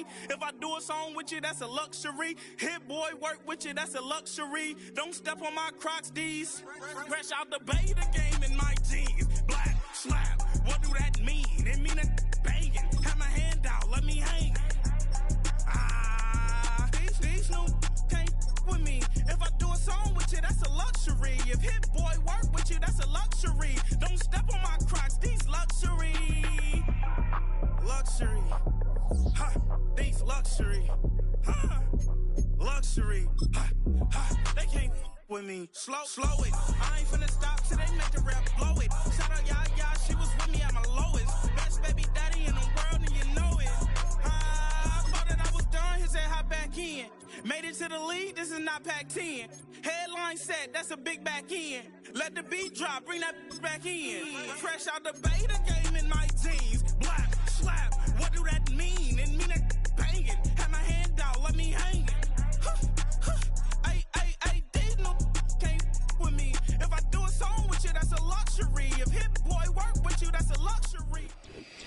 me. If I do a song with you, that's a luxury. Hit boy work with you, that's a luxury. Don't step on my Crocs, D's. Fresh out the bay, the game in my jeans. Black slap, what do that mean? It mean a banging. Have my hand out, let me hang. These no can't with me. If I do a song with you, that's a luxury. If hit boy work with you, that's a luxury. Don't step on my Crocs, these luxury. Luxury. Ha, these luxury. Ha, luxury. Ha, ha, they can't with me. Slow it. I ain't finna stop till they make the rap blow it. Shout out, yeah, she was with me at my lowest. Best baby daddy in the world, and you know it. I thought that I was done, he said hop back in. Made it to the league, this is not Pac-10. Headline set, that's a big back end. Let the beat drop, bring that back in. Fresh out the bay, the game in my jeans. Black slap, what do that mean? It mean that banging. Have my hand out, let me hang it. These no can't with me. If I do a song with you, that's a luxury. If hit boy work with you, that's a luxury.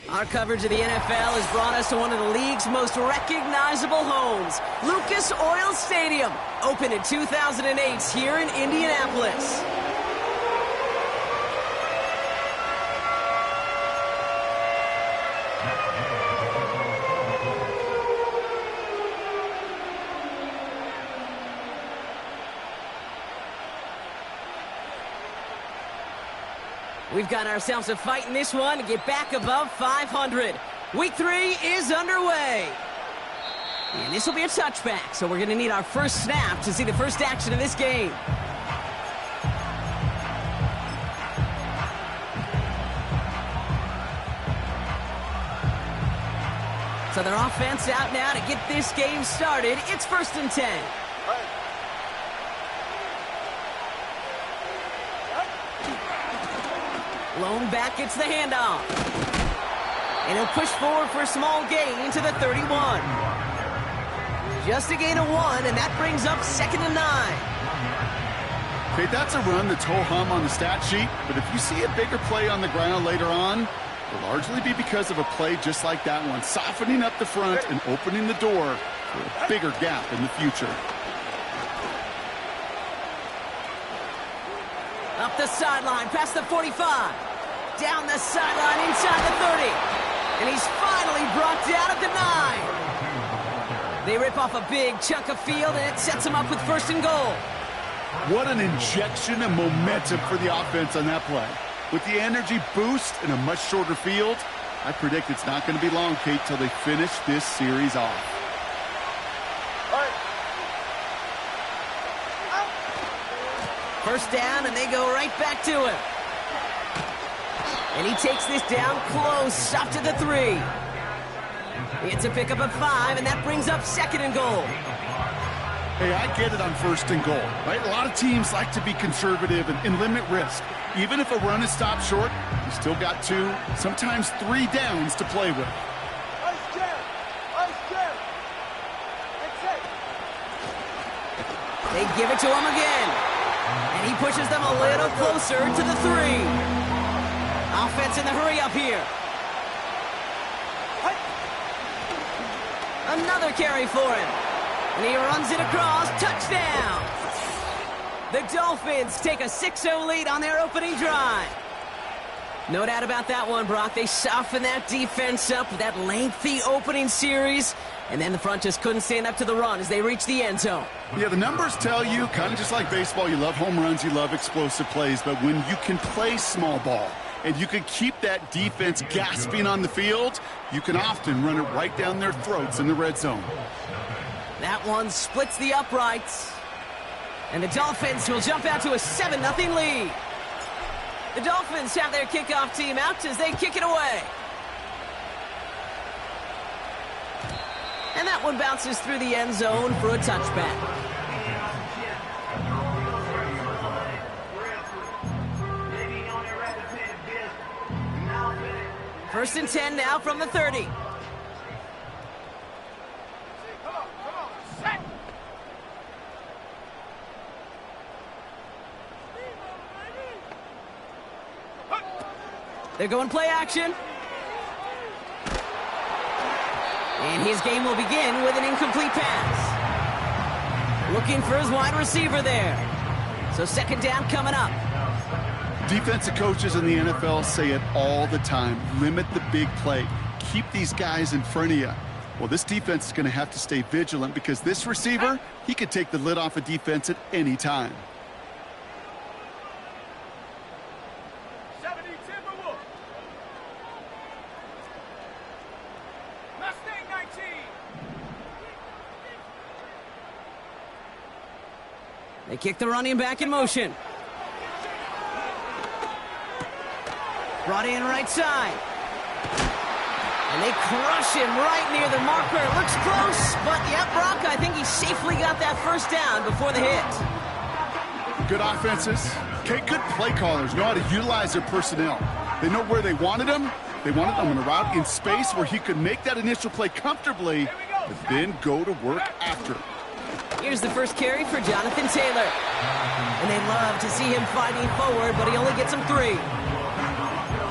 Our coverage of the NFL has brought us to one of the league's most recognizable homes, Lucas Oil Stadium, opened in 2008 here in Indianapolis. We've got ourselves a fight in this one to get back above 500. Week 3 is underway. And this will be a touchback, so we're going to need our first snap to see the first action of this game. So their offense out now to get this game started. It's 1st and 10. Lone back gets the handoff. And he'll push forward for a small gain to the 31. Just a gain of 1, and that brings up 2nd and 9. Okay, that's a run that's ho-hum on the stat sheet, but if you see a bigger play on the ground later on, it'll largely be because of a play just like that one, softening up the front and opening the door for a bigger gap in the future. Up the sideline, past the 45. Down the sideline, inside the 30. And he's finally brought down at the 9. They rip off a big chunk of field, and it sets them up with 1st and goal. What an injection of momentum for the offense on that play. With the energy boost in a much shorter field, I predict it's not going to be long, Kate, till they finish this series off. First down, and they go right back to him. And he takes this down close, up to the 3. It's a pickup of 5, and that brings up 2nd and goal. Hey, I get it on 1st and goal, right? A lot of teams like to be conservative and limit risk. Even if a run is stopped short, you still got 2, sometimes 3 downs to play with. They give it to him again. And he pushes them a little closer to the 3. Offense in the hurry up here. Another carry for him. And he runs it across. Touchdown. The Dolphins take a 6-0 lead on their opening drive. No doubt about that one, Brock. They softened that defense up with that lengthy opening series. And then the front just couldn't stand up to the run as they reached the end zone. Yeah, the numbers tell you, kind of just like baseball, you love home runs, you love explosive plays. But when you can play small ball and you can keep that defense gasping on the field, you can often run it right down their throats in the red zone. That one splits the uprights. And the Dolphins will jump out to a 7-0 lead. The Dolphins have their kickoff team out as they kick it away. And that one bounces through the end zone for a touchback. First and 10 now from the 30. They're going play action. And his game will begin with an incomplete pass. Looking for his wide receiver there. So second down coming up. Defensive coaches in the NFL say it all the time. Limit the big play. Keep these guys in front of you. Well, this defense is going to have to stay vigilant because this receiver, he could take the lid off a defense at any time. They kick the running back in motion. Brought in right side. And they crush him right near the marker. Looks close, but yeah, Brock, I think he safely got that first down before the hit. Good offenses. Okay, good play callers know how to utilize their personnel. They know where they wanted him. They wanted him on a route in space where he could make that initial play comfortably, but then go to work after. Here's the first carry for Jonathan Taylor. And they love to see him fighting forward, but he only gets him 3.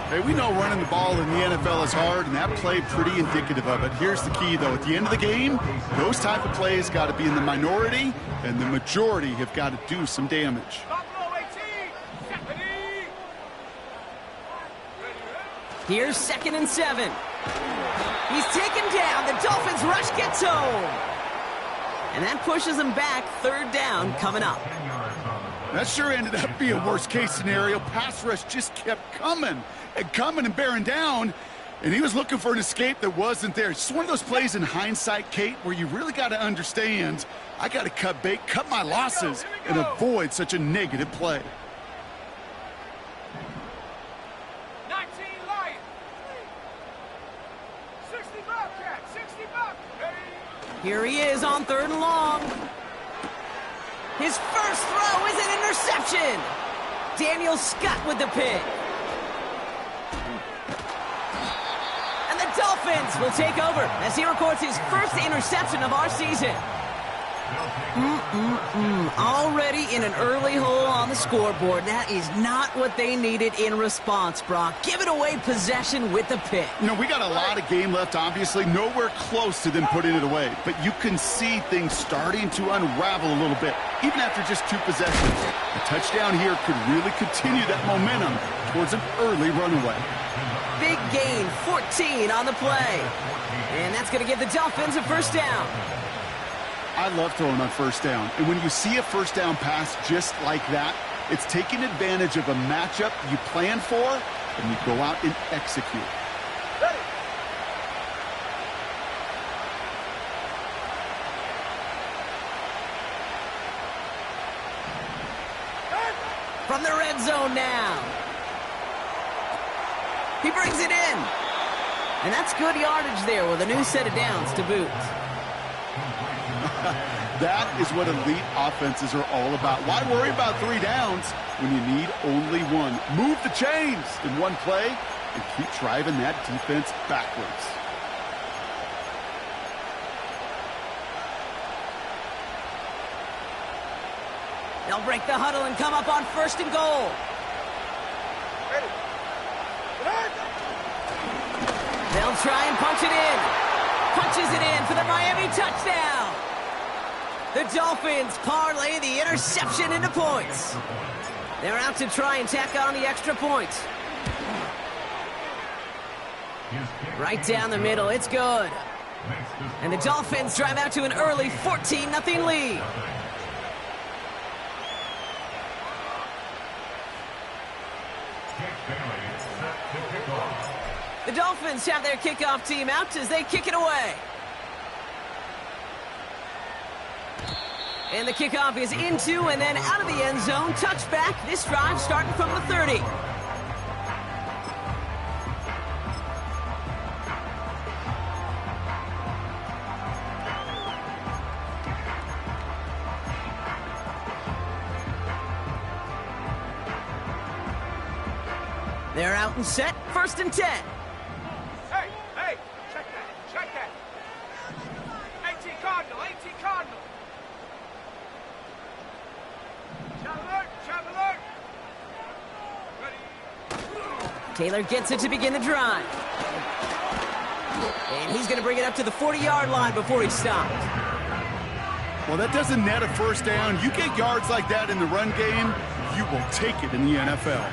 Hey, we know running the ball in the NFL is hard, and that play pretty indicative of it. Here's the key, though. At the end of the game, those type of plays got to be in the minority, and the majority have got to do some damage. Here's 2nd and 7. He's taken down. The Dolphins rush gets home. And that pushes him back. 3rd down coming up. That sure ended up being worst-case scenario. Pass rush just kept coming and bearing down, and he was looking for an escape that wasn't there. It's just one of those plays in hindsight, Kate, where you really got to understand, I got to cut bait, cut my losses, and avoid such a negative play. 19 Lions. 60 Bobcat, 60 Bobcat. Here he is on 3rd and long. His first throw is an interception. Daniel Scott with the pick. And the Dolphins will take over as he records his first interception of our season. Already in an early hole on the scoreboard. That is not what they needed in response, Brock. Giving away possession with the pick. You know, we got a lot of game left, obviously. Nowhere close to them putting it away. But you can see things starting to unravel a little bit, even after just 2 possessions. A touchdown here could really continue that momentum towards an early runaway. Big gain, 14 on the play. And that's going to give the Dolphins a first down. I love throwing on first down. And when you see a first down pass just like that, it's taking advantage of a matchup you plan for, and you go out and execute. From the red zone now. He brings it in. And that's good yardage there with a new set of downs to boot. That is what elite offenses are all about. Why worry about 3 downs when you need only 1? Move the chains in one play and keep driving that defense backwards. They'll break the huddle and come up on 1st and goal. They'll try and punch it in. Punches it in for the Miami touchdown. The Dolphins parlay the interception into points. They're out to try and tack on the extra point. Right down the middle, it's good. And the Dolphins drive out to an early 14-0 lead. The Dolphins have their kickoff team out as they kick it away. And the kickoff is into and then out of the end zone. Touchback. This drive starting from the 30. They're out and set. 1st and 10. Hey, check that. 18 Cardinal. Traveler. Ready. Taylor gets it to begin the drive. And he's going to bring it up to the 40-yard line before he stopped. Well, that doesn't net a first down. You get yards like that in the run game, you will take it in the NFL.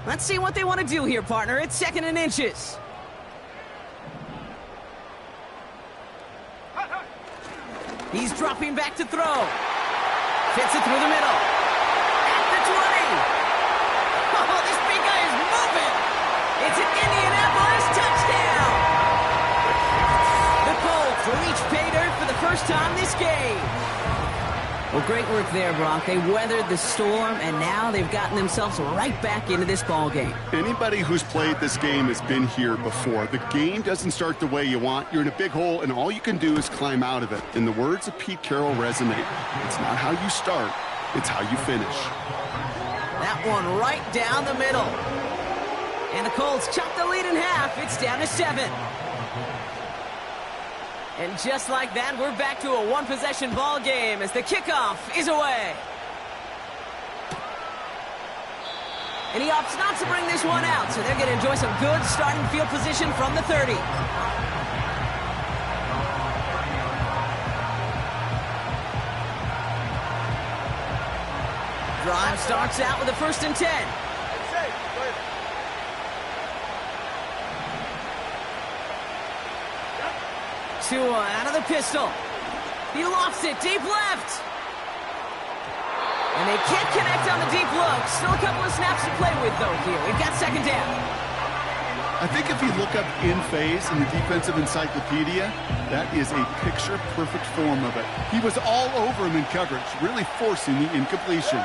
Let's see what they want to do here, partner. It's 2nd and inches. He's dropping back to throw. Fits it through the middle. At the 20. Oh, this big guy is moving. It's an Indianapolis touchdown. The Colts reach pay dirt for the first time this game. Well, great work there, Brock. They weathered the storm, and now they've gotten themselves right back into this ball game. Anybody who's played this game has been here before. The game doesn't start the way you want. You're in a big hole, and all you can do is climb out of it. In the words of Pete Carroll resonate, it's not how you start, it's how you finish. That one right down the middle. And the Colts chop the lead in half. It's down to 7. And just like that, we're back to a one-possession ball game as the kickoff is away. And he opts not to bring this one out, so they're going to enjoy some good starting field position from the 30. Drive starts out with a 1st and 10. Tua out of the pistol. He lofts it deep left. And they can't connect on the deep look. Still a couple of snaps to play with, though, here. We've got 2nd down. I think if you look up in phase in the defensive encyclopedia, that is a picture-perfect form of it. He was all over him in coverage, really forcing the incompletion.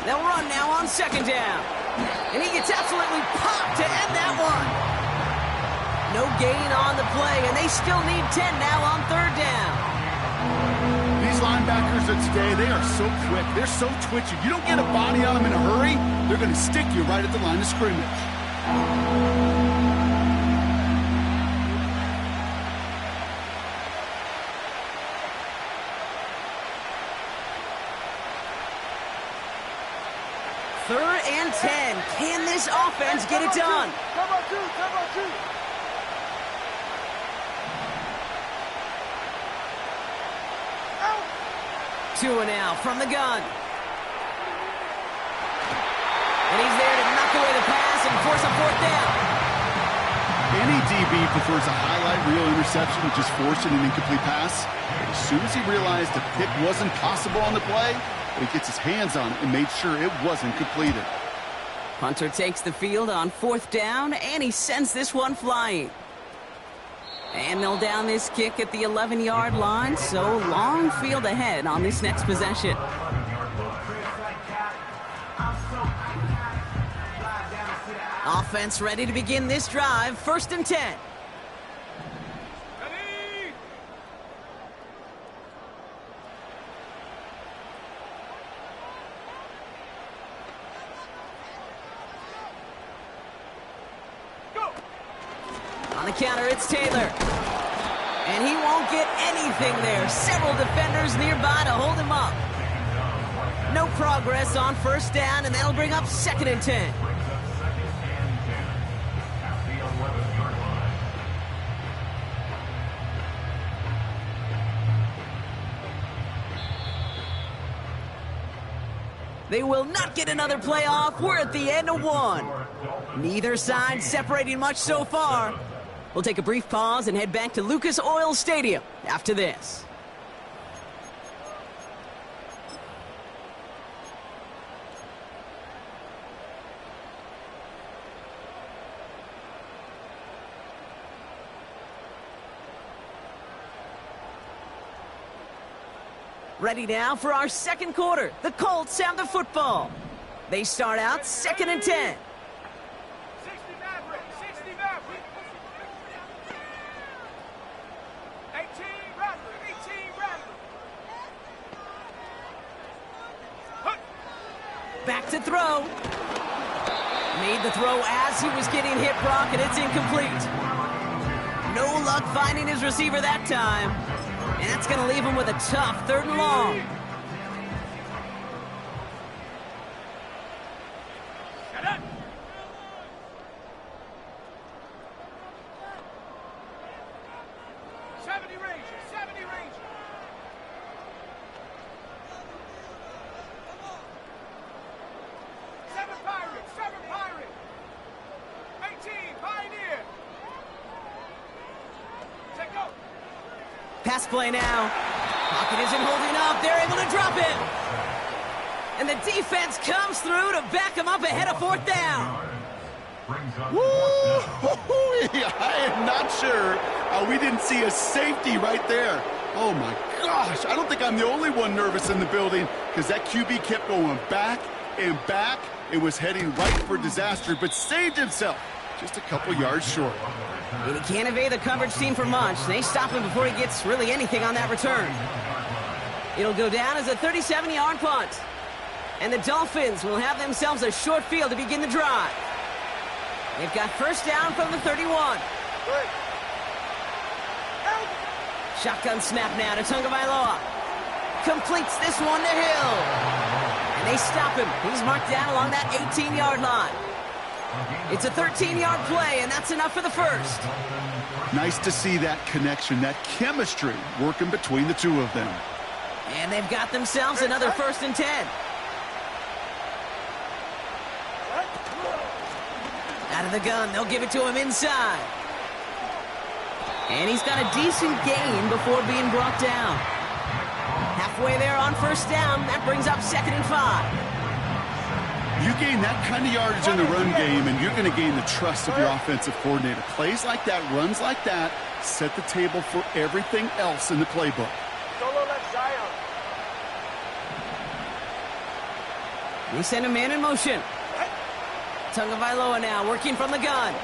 They'll run now on 2nd down. And he gets absolutely popped to end that one. No gain on the play, and they still need 10 now on 3rd down. These linebackers of today, they are so quick. They're so twitchy. You don't get a body on them in a hurry, they're going to stick you right at the line of scrimmage. Third and 10. Can this offense get it done? Come on, two. Tua now from the gun. And he's there to knock away the pass and force a 4th down. Any DB prefers a highlight reel interception to just forcing an incomplete pass. But as soon as he realized a pick wasn't possible on the play, he gets his hands on it and made sure it wasn't completed. Hunter takes the field on 4th down, and he sends this one flying. And they'll down this kick at the 11-yard line, so long field ahead on this next possession. Offense ready to begin this drive, 1st and 10. Ready? Go! On the counter, it's Taylor. And he won't get anything there. Several defenders nearby to hold him up. No progress on 1st down, and that'll bring up 2nd and 10. They will not get another play off. We're at the end of 1. Neither side separating much so far. We'll take a brief pause and head back to Lucas Oil Stadium after this. Ready now for our 2nd quarter. The Colts have the football. They start out 2nd and 10. 60 Maverick. 18 Rattler. Back to throw. Made the throw as he was getting hit, Brock, and it's incomplete. No luck finding his receiver that time. And that's going to leave him with a tough 3rd and long. Get up. Pass play now. Pocket isn't holding up. They're able to drop it. And the defense comes through to back him up ahead of 4th down. Woo! I am not sure we didn't see a safety right there. Oh my gosh, I don't think I'm the only one nervous in the building because that QB kept going back and back. It was heading right for disaster, but saved himself just a couple yards short. And he can't evade the coverage team for much. They stop him before he gets really anything on that return. It'll go down as a 37-yard punt. And the Dolphins will have themselves a short field to begin the drive. They've got 1st down from the 31. Shotgun snap now to Tagovailoa. Completes this one to Hill. And they stop him. He's marked down along that 18-yard line. It's a 13-yard play, and that's enough for the 1st. Nice to see that connection, that chemistry working between the two of them. And they've got themselves another 1st and 10. Out of the gun, they'll give it to him inside. And he's got a decent gain before being brought down. Halfway there on 1st down, that brings up 2nd and 5. You gain that kind of yardage in the run game, and you're going to gain the trust of your offensive coordinator. Plays like that, runs like that, set the table for everything else in the playbook. Solo left Zion. They send a man in motion. Tagovailoa now working from the gun.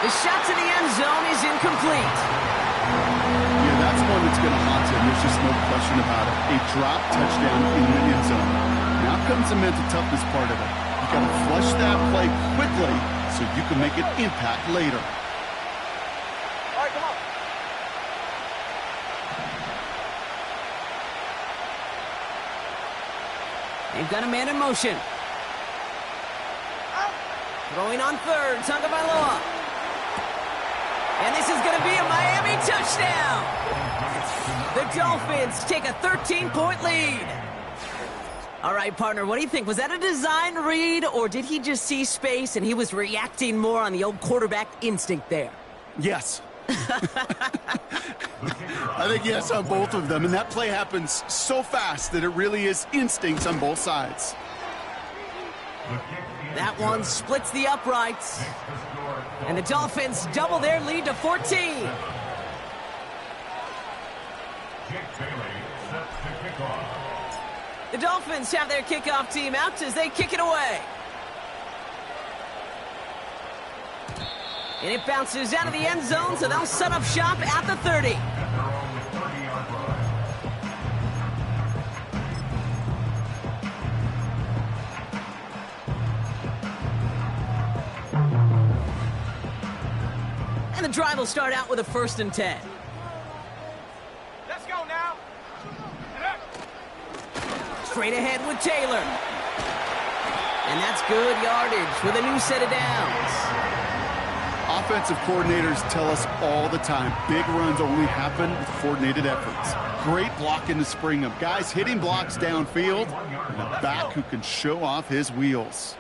The shot to the end zone is incomplete. Yeah, that's one that's going to haunt him. There's just no question about it. A drop touchdown in the end zone. Now comes the mental toughness part of it. You got to flush that play quickly so you can make an impact later. All right, come on. They've got a man in motion. Throwing on 3rd, Tagovailoa. And this is going to be a Miami touchdown. The Dolphins take a 13-point lead. All right, partner, what do you think? Was that a design read, or did he just see space and he was reacting more on the old quarterback instinct there? Yes. I think yes on both of them, and that play happens so fast that it really is instincts on both sides. That one splits the uprights. And the Dolphins double their lead to 14. The Dolphins have their kickoff team out as they kick it away. And it bounces out of the end zone, so they'll set up shop at the 30. And the drive will start out with a 1st and 10. Let's go now. Straight ahead with Taylor. And that's good yardage with a new set of downs. Offensive coordinators tell us all the time, big runs only happen with coordinated efforts. Great blocking to spring them. Guys hitting blocks downfield, and a back who can show off his wheels.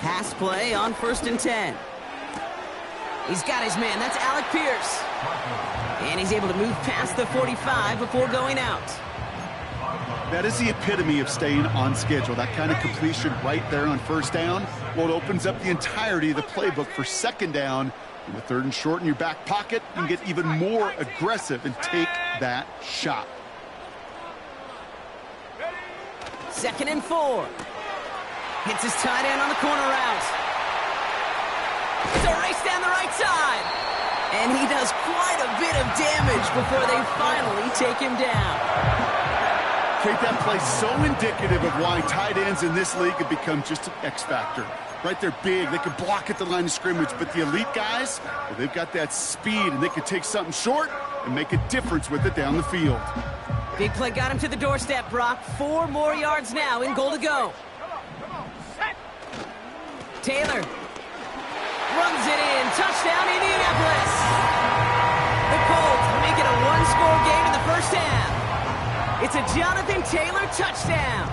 Pass play on 1st and 10. He's got his man. That's Alec Pierce. And he's able to move past the 45 before going out. That is the epitome of staying on schedule. That kind of completion right there on 1st down. Well, it opens up the entirety of the playbook for 2nd down. And with 3rd and short in your back pocket, you can get even more aggressive and take that shot. 2nd and 4. Hits his tight end on the corner route. It's a race down the right side. And he does quite a bit of damage before they finally take him down. Kate, that play so indicative of why tight ends in this league have become just an X factor. Right, they're big, they can block at the line of scrimmage, but the elite guys, well, they've got that speed, and they can take something short and make a difference with it down the field. Big play got him to the doorstep, Brock. 4 more yards now, in goal to go. Taylor runs it in. Touchdown, Indianapolis. The Colts make it a one-score game in the first half. It's a Jonathan Taylor touchdown.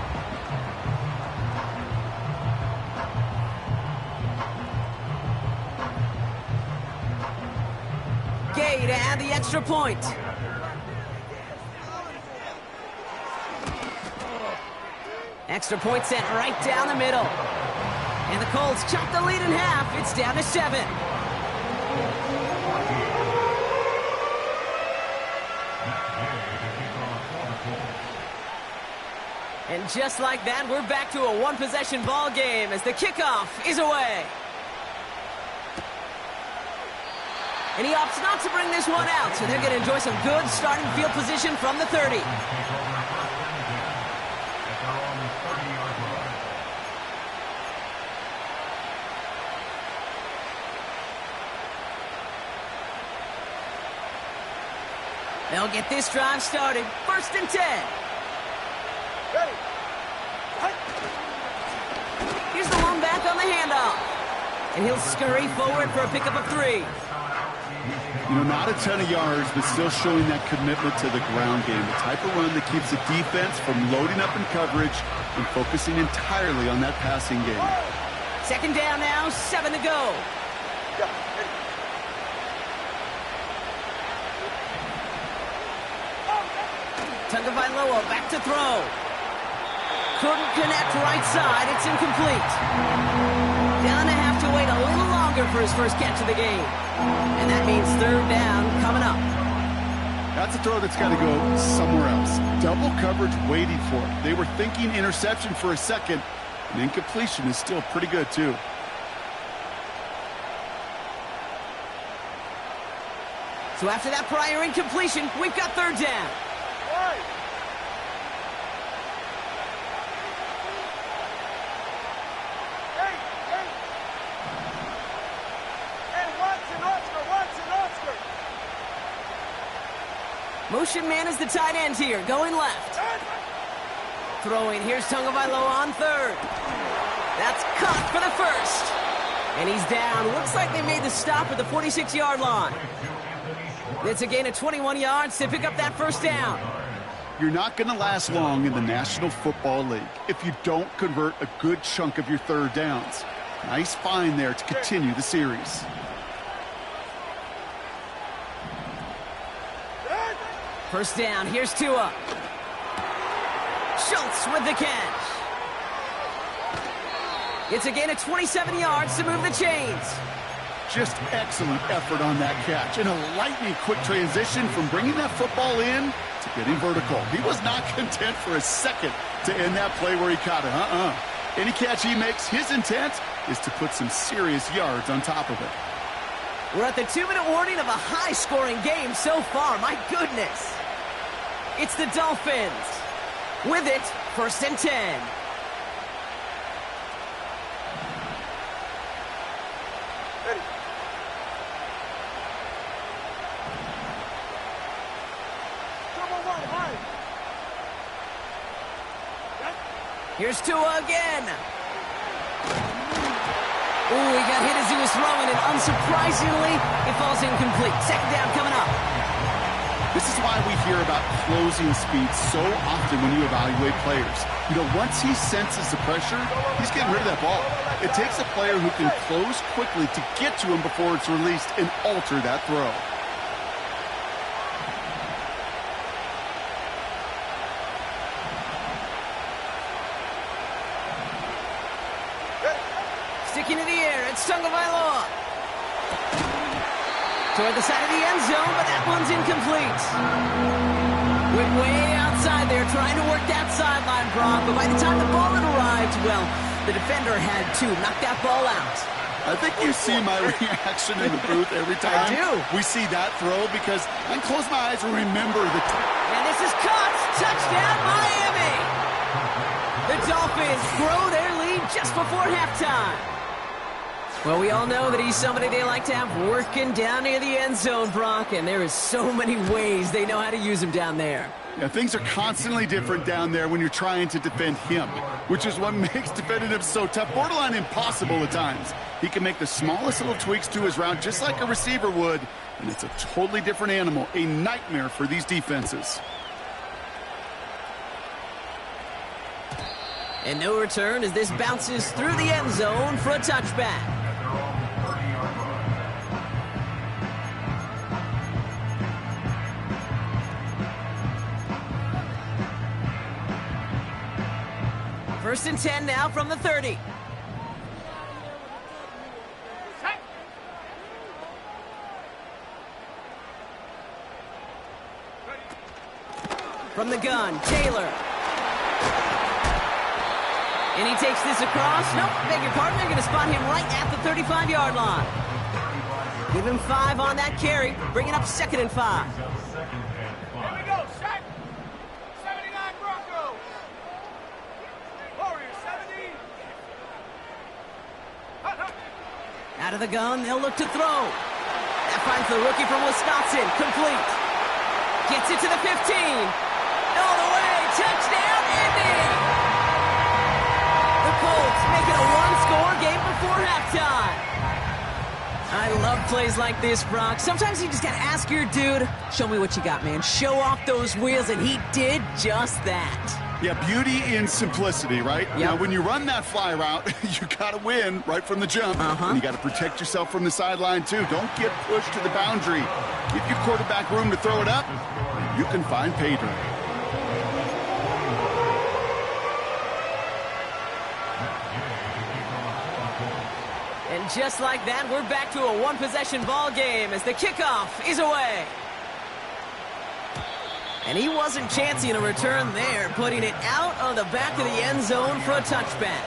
Gay to add the extra point. Extra point sent right down the middle. And the Colts chop the lead in half. It's down to 7. And just like that, we're back to a one-possession ball game as the kickoff is away. And he opts not to bring this one out, so they're going to enjoy some good starting field position from the 30. They'll get this drive started. 1st and 10. Ready. Here's the one back on the handoff. And he'll scurry forward for a pickup of 3. You know, not a ton of yards, but still showing that commitment to the ground game. The type of run that keeps the defense from loading up in coverage and focusing entirely on that passing game. 2nd down now, 7 to go. Tagovailoa back to throw. Couldn't connect right side. It's incomplete. Gonna have to wait a little longer for his first catch of the game. And that means 3rd down coming up. That's a throw that's got to go somewhere else. Double coverage waiting for it. They were thinking interception for a second, and incompletion is still pretty good, too. So after that prior incompletion, we've got 3rd down. Motion man is the tight end here, going left. Throwing, here's Tagovailoa on 3rd. That's caught for the 1st. And he's down. Looks like they made the stop at the 46-yard line. It's a gain of 21 yards to pick up that 1st down. You're not going to last long in the National Football League if you don't convert a good chunk of your 3rd downs. Nice find there to continue the series. First down, here's Tua. Schultz with the catch. It's a gain of 27 yards to move the chains. Just excellent effort on that catch. And a lightning quick transition from bringing that football in to getting vertical. He was not content for a second to end that play where he caught it. Any catch he makes, his intent is to put some serious yards on top of it. We're at the 2-minute warning of a high-scoring game so far. My goodness. It's the Dolphins. With it, 1st and 10. Ready. Here's Tua again. Ooh, he got hit as he was throwing, and unsurprisingly, it falls incomplete. 2nd down coming up. This is why we hear about closing speed so often when you evaluate players. You know, once he senses the pressure, he's getting rid of that ball. It takes a player who can close quickly to get to him before it's released and alter that throw. Sticking to the air, it's Tagovailoa. Toward the side of the end zone, but that one's incomplete. Went way outside there, trying to work that sideline, Brock. But by the time the ball had arrived, well, the defender had to knock that ball out. I think you see my reaction in the booth every time I do. we see that throw because I close my eyes and remember the... And this is caught. Touchdown, Miami. The Dolphins grow their lead just before halftime. Well, we all know that he's somebody they like to have working down near the end zone, Brock, and there is so many ways they know how to use him down there. Yeah, things are constantly different down there when you're trying to defend him, which is what makes defending him so tough, borderline impossible at times. He can make the smallest little tweaks to his route just like a receiver would, and it's a totally different animal, a nightmare for these defenses. And no return as this bounces through the end zone for a touchback. First and 10 now from the 30. From the gun, Taylor. And he takes this across. Nope, beg your pardon. They're going to spot him right at the 35-yard line. Give him 5 on that carry. Bring it up 2nd and 5. Here we go, set. 79 Broncos. Warriors, 70. Out of the gun, they'll look to throw. That finds the rookie from Wisconsin. Complete. Gets it to the 15. All the way. Touchdown, Indy. The Colts make it a one-score game before halftime. I love plays like this, Brock. Sometimes you just got to ask your dude, show me what you got, man. Show off those wheels, and he did just that. Yeah, beauty in simplicity, right? Yep. Now, when you run that fly route, you got to win right from the jump. And you got to protect yourself from the sideline, too. Don't get pushed to the boundary. Give your quarterback room to throw it up, and you can find pay dirt. And just like that, we're back to a one-possession ball game as the kickoff is away. And he wasn't chancing a return there, putting it out on the back of the end zone for a touchback.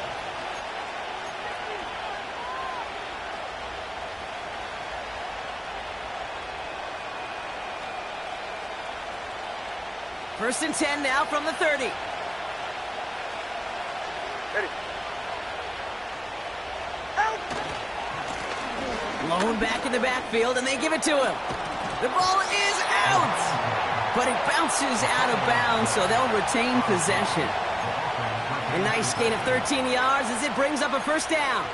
First and 10 now from the 30. Ready. Blown back in the backfield, and they give it to him. The ball is out, but it bounces out of bounds, so they'll retain possession. A nice gain of 13 yards as it brings up a first down.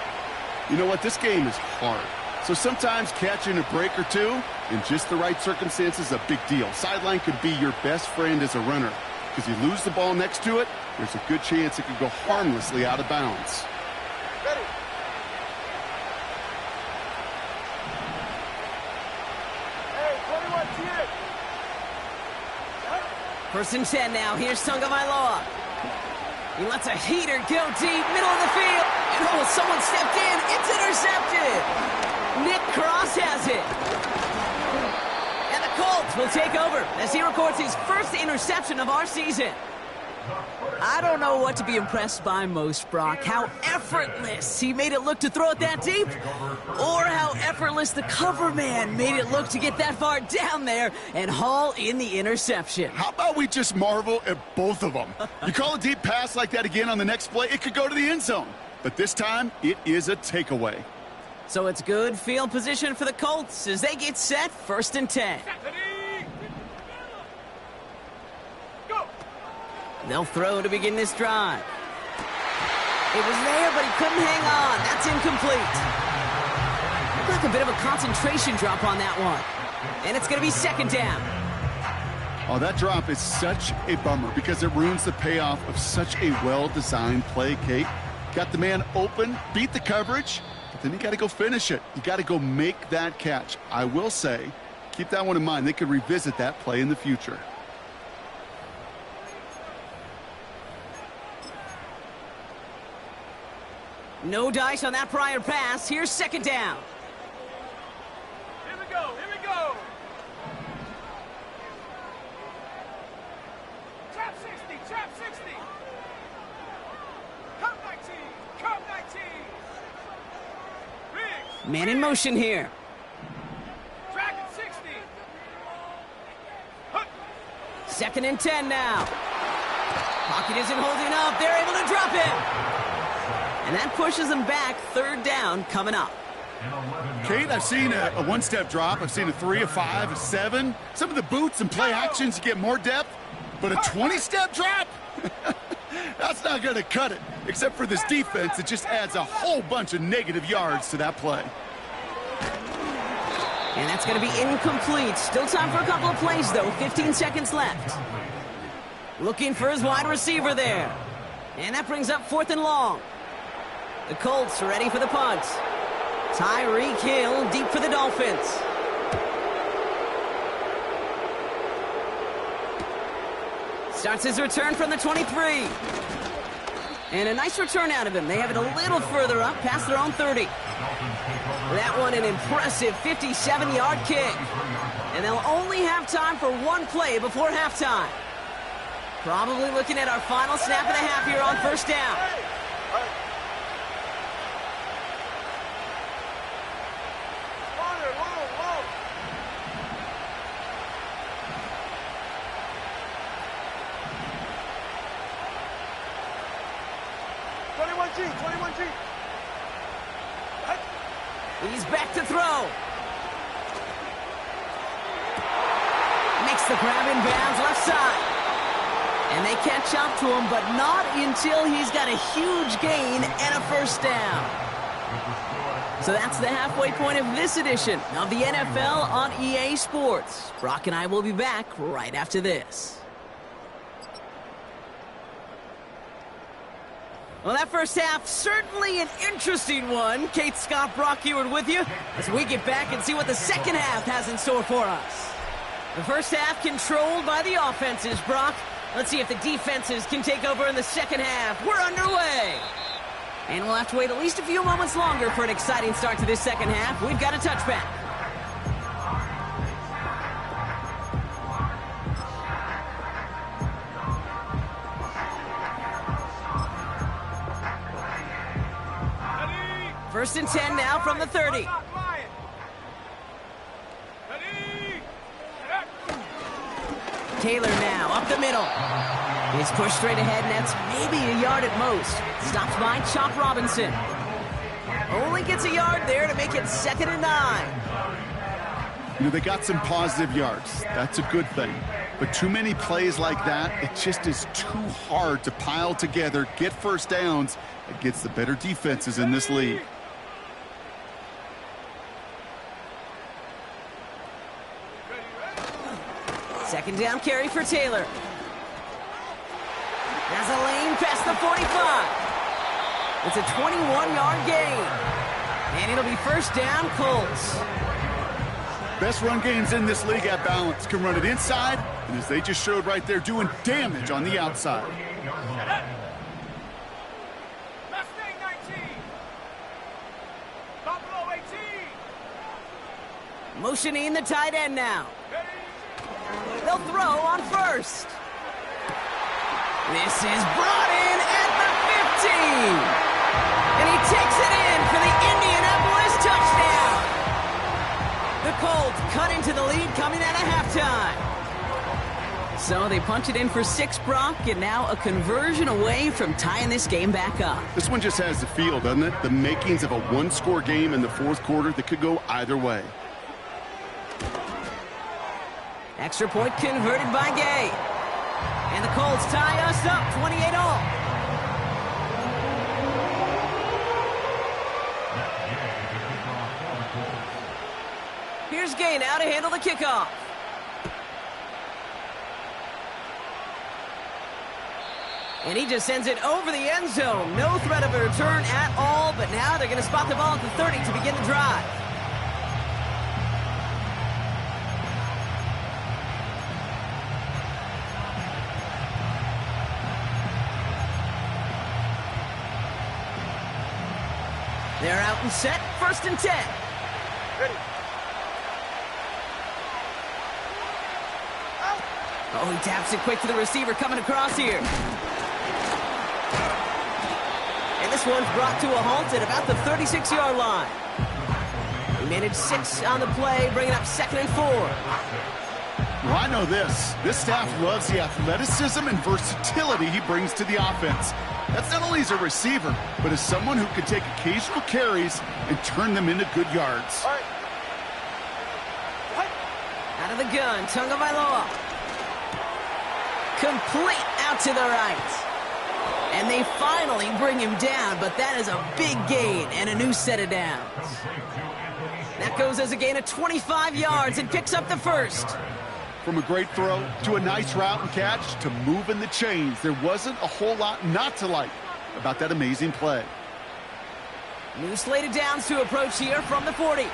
You know what? This game is hard. So sometimes catching a break or two in just the right circumstances is a big deal. Sideline could be your best friend as a runner because you lose the ball next to it, there's a good chance it could go harmlessly out of bounds. Ready. Hey, 21, cheer. First and 10 now. Here's Tagovailoa. He lets a heater go deep, middle of the field. And oh, someone stepped in. It's intercepted. Nick Cross has it. And the Colts will take over as he records his first interception of our season. I don't know what to be impressed by most, Brock. How effortless he made it look to throw it that deep, or how effortless the cover man made it look to get that far down there and haul in the interception. How about we just marvel at both of them? You call a deep pass like that again on the next play, it could go to the end zone. But this time, it is a takeaway. So it's good field position for the Colts as they get set, first and 10. Go. They'll throw to begin this drive. It was there, but he couldn't hang on. That's incomplete. Looked like a bit of a concentration drop on that one. And it's going to be second down. Oh, that drop is such a bummer because it ruins the payoff of such a well-designed play, Kate. Got the man open, beat the coverage, but then you got to go finish it. You got to go make that catch. I will say, keep that one in mind. They could revisit that play in the future. No dice on that prior pass. Here's second down. Here we go. Here we go. Trap 60. Trap 60. Come 19. Come 19. Big. Man in motion here. Track at 60. 2nd and 10 now. Pocket isn't holding up. They're able to drop it. And that pushes them back. 3rd down coming up. Kate, I've seen a one-step drop. I've seen a 3, a 5, a 7. Some of the boots and play actions get more depth. But a 20-step drop? That's not going to cut it. Except for this defense, it just adds a whole bunch of negative yards to that play. And that's going to be incomplete. Still time for a couple of plays, though. 15 seconds left. Looking for his wide receiver there. And that brings up 4th and long. The Colts ready for the punt. Tyreek Hill deep for the Dolphins. Starts his return from the 23. And a nice return out of him. They have it a little further up, past their own 30. That one an impressive 57-yard kick. And they'll only have time for one play before halftime. Probably looking at our final snap of the half here on 1st down. He's back to throw. Makes the grab in bounds left side. And they catch up to him, but not until he's got a huge gain and a 1st down. So that's the halfway point of this edition of the NFL on EA Sports. Brock and I will be back right after this. Well, that first half, certainly an interesting one. Kate, Scott, Brock Ewart with you as we get back and see what the second half has in store for us. The first half controlled by the offenses, Brock. Let's see if the defenses can take over in the second half. We're underway. And we'll have to wait at least a few moments longer for an exciting start to this second half. We've got a touchback. First and 10 now from the 30. Taylor now up the middle. He's pushed straight ahead, and that's maybe a yard at most. Stopped by Chop Robinson. Only gets a yard there to make it 2nd and 9. You know, they got some positive yards. That's a good thing. But too many plays like that, it just is too hard to pile together, get 1st downs against the better defenses in this league. Second down carry for Taylor. Has a lane past the 45. It's a 21-yard gain. And it'll be 1st down, Colts. Best run games in this league at balance. Can run it inside, and as they just showed right there, doing damage on the outside. Mustang 19. Buffalo 18. Motioning the tight end now. They'll throw on 1st. This is brought in at the 15. And he takes it in for the Indianapolis touchdown. The Colts cut into the lead coming out of halftime. So they punch it in for 6, Brock, and now a conversion away from tying this game back up. This one just has the feel, doesn't it? The makings of a one-score game in the 4th quarter that could go either way. Extra point converted by Gay. And the Colts tie us up 28-all. Here's Gay now to handle the kickoff. And he just sends it over the end zone. No threat of a return at all, but now they're going to spot the ball at the 30 to begin the drive. They're out and set, 1st and 10. Ready. Oh, he taps it quick to the receiver coming across here. And this one's brought to a halt at about the 36-yard line. managed 6 on the play, bringing up 2nd and 4. Well, I know this. This staff loves the athleticism and versatility he brings to the offense. That's not only as a receiver, but as someone who can take occasional carries and turn them into good yards. Out of the gun, Tagovailoa. Complete out to the right. And they finally bring him down, but that is a big gain and a new set of downs. That goes as a gain of 25 yards and picks up the first. From a great throw to a nice route and catch to moving the chains, there wasn't a whole lot not to like about that amazing play. New slated downs to approach here from the 40.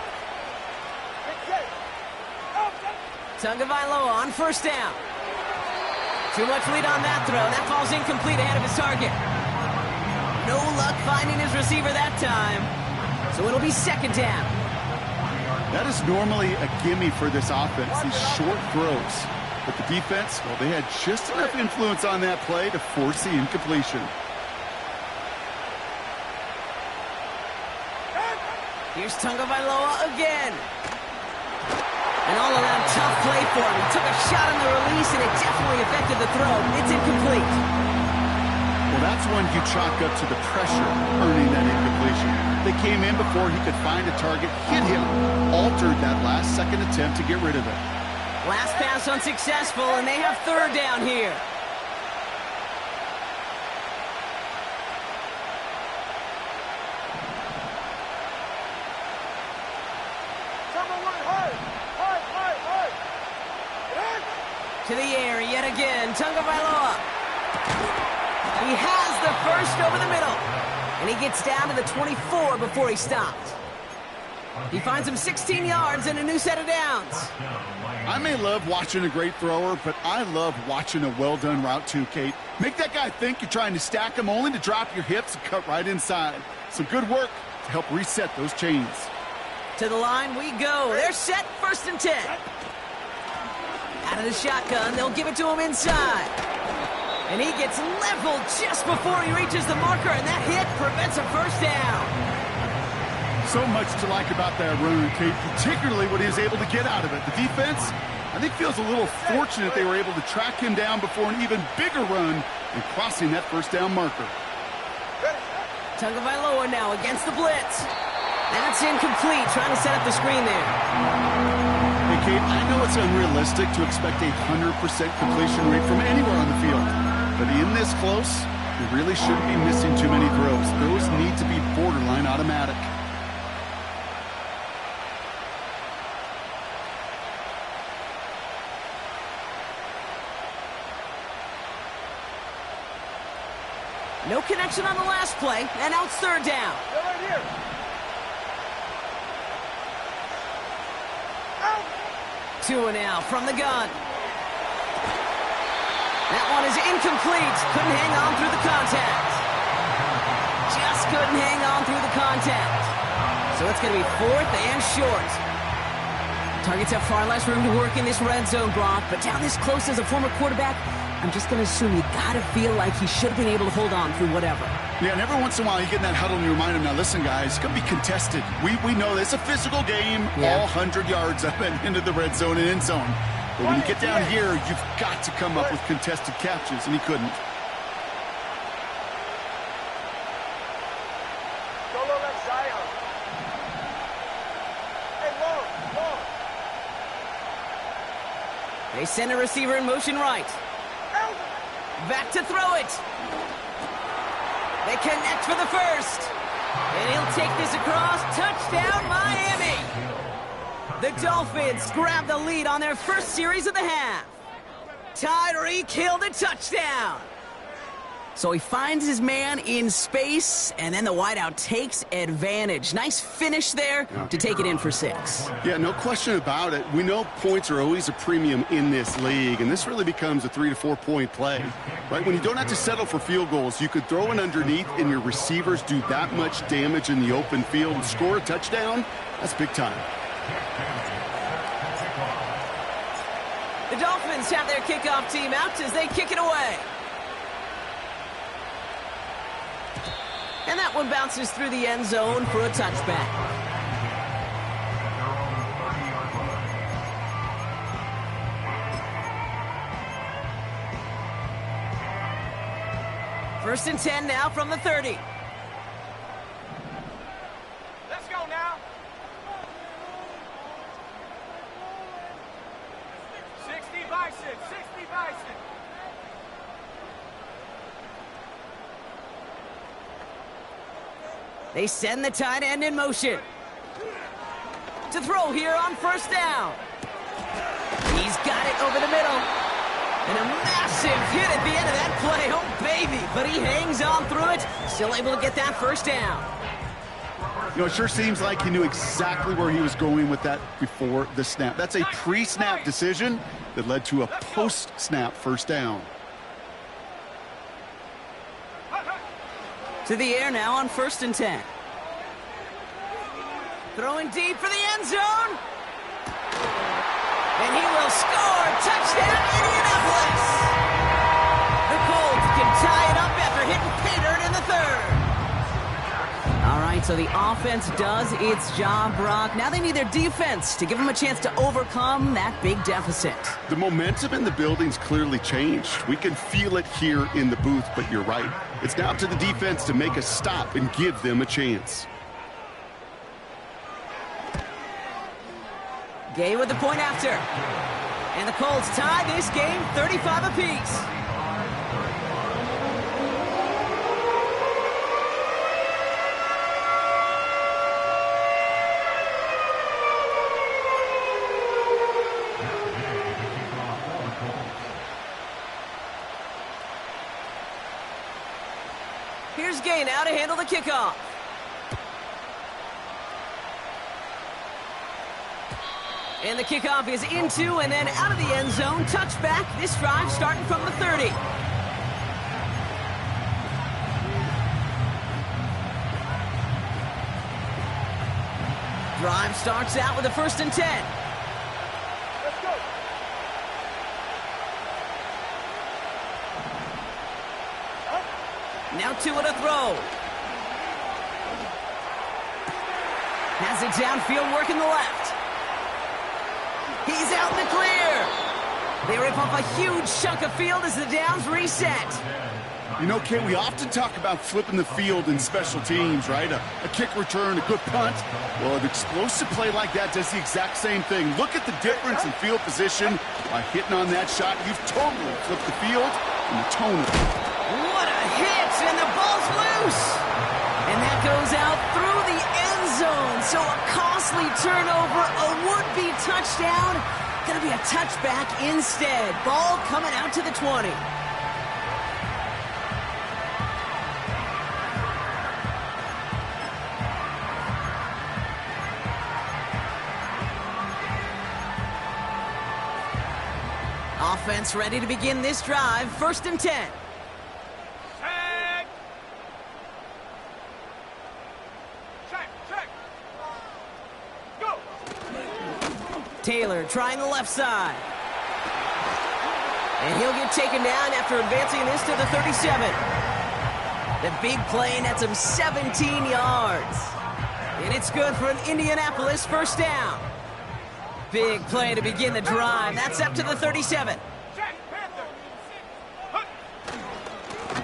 Tagovailoa on first down. Too much lead on that throw. That ball's incomplete ahead of his target. No luck finding his receiver that time. So it'll be 2nd down. That is normally a gimme for this offense, these short throws. But the defense, well, they had just enough influence on that play to force the incompletion. Here's Tagovailoa again. An all-around tough play for him. He took a shot on the release, and it definitely affected the throw. It's incomplete. Well, that's one you chalk up to the pressure earning that incompletion. They came in before he could find a target, hit him, altered that last-second attempt to get rid of it. Last pass unsuccessful, and they have 3rd down here. To the air yet again, Tagovailoa. He has the first over the middle. And he gets down to the 24 before he stopped. He finds him 16 yards and a new set of downs. I may love watching a great thrower, but I love watching a well-done route too, Kate. Make that guy think you're trying to stack him only to drop your hips and cut right inside. Some good work to help reset those chains. To the line we go. They're set, 1st and 10. Out of the shotgun, they'll give it to him inside. And he gets leveled just before he reaches the marker, and that hit prevents a 1st down. So much to like about that run, Kate, particularly what he was able to get out of it. The defense, I think, feels a little fortunate they were able to track him down before an even bigger run and crossing that 1st down marker. Tagovailoa now against the blitz. That's incomplete, trying to set up the screen there. Hey, Kate, I know it's unrealistic to expect a 100% completion rate from anywhere on the field. But in this close, you really shouldn't be missing too many throws. Those need to be borderline automatic. No connection on the last play, and now it's 3rd down. They're right here. 2 now from the gun. That one is incomplete. Couldn't hang on through the contact. Just couldn't hang on through the contact. So it's going to be 4th and short. Targets have far less room to work in this red zone, Brock, but down this close as a former quarterback, I'm just going to assume you got to feel like he should have been able to hold on through whatever. Yeah, and every once in a while you get in that huddle and you remind him, now listen, guys, it's going to be contested. We know it's a physical game, all 100 yards up and into the red zone and end zone. But when you get down here, you've got to come up with contested catches, and he couldn't. Solo left Zion. Hey, long. They send a receiver in motion right. Back to throw it. They connect for the first. And he'll take this across. Touchdown, Miami. The Dolphins grab the lead on their first series of the half. Tyreek Hill the touchdown. So he finds his man in space, and then the wideout takes advantage. Nice finish there to take it in for 6. Yeah, no question about it. We know points are always a premium in this league, and this really becomes a 3 to 4 point play. Right? When you don't have to settle for field goals, you could throw it underneath, and your receivers do that much damage in the open field and score a touchdown. That's big time. The Dolphins have their kickoff team out as they kick it away. And that one bounces through the end zone for a touchback. First and 10 now from the 30. Let's go now. 60 Bison, 60 Bison. They send the tight end in motion. To throw here on first down. He's got it over the middle. And a massive hit at the end of that play. Oh, baby. But he hangs on through it. Still able to get that first down. You know, it sure seems like he knew exactly where he was going with that before the snap. That's a pre-snap decision that led to a post-snap first down. To the air now on first and 10. Throwing deep for the end zone. And he will score. Touchdown, Indianapolis. The Colts can tie it up after hitting pay dirt in the third. All right, so the offense does its job, Brock. Now they need their defense to give them a chance to overcome that big deficit. The momentum in the building's clearly changed. We can feel it here in the booth, but you're right. It's now up to the defense to make a stop and give them a chance. Gay with the point after. And the Colts tie this game 35 apiece. Here's Gay now to handle the kickoff. And the kickoff is into and then out of the end zone. Touchback. This drive starting from the 30. Drive starts out with a first and 10. Let's go. Now two at a throw. Has it downfield, working the left. He's out in the clear. They rip off a huge chunk of field as the downs reset. You know, Kate, we often talk about flipping the field in special teams, right? A kick return, a good punt. Well, an explosive play like that does the exact same thing. Look at the difference in field position. By hitting on that shot, you've totally flipped the field and the tone of it. What a hit, and the ball's loose. And that goes out through the end zone. So a costly turnover, a would-be touchdown. Gonna be a touchback instead. Ball coming out to the 20. Offense ready to begin this drive. First and 10. Check. Check. Go. Taylor trying the left side. And he'll get taken down after advancing this to the 37. The big play nets him 17 yards. And it's good for an Indianapolis first down. Big play to begin the drive. That's up to the 37. Check. Panther.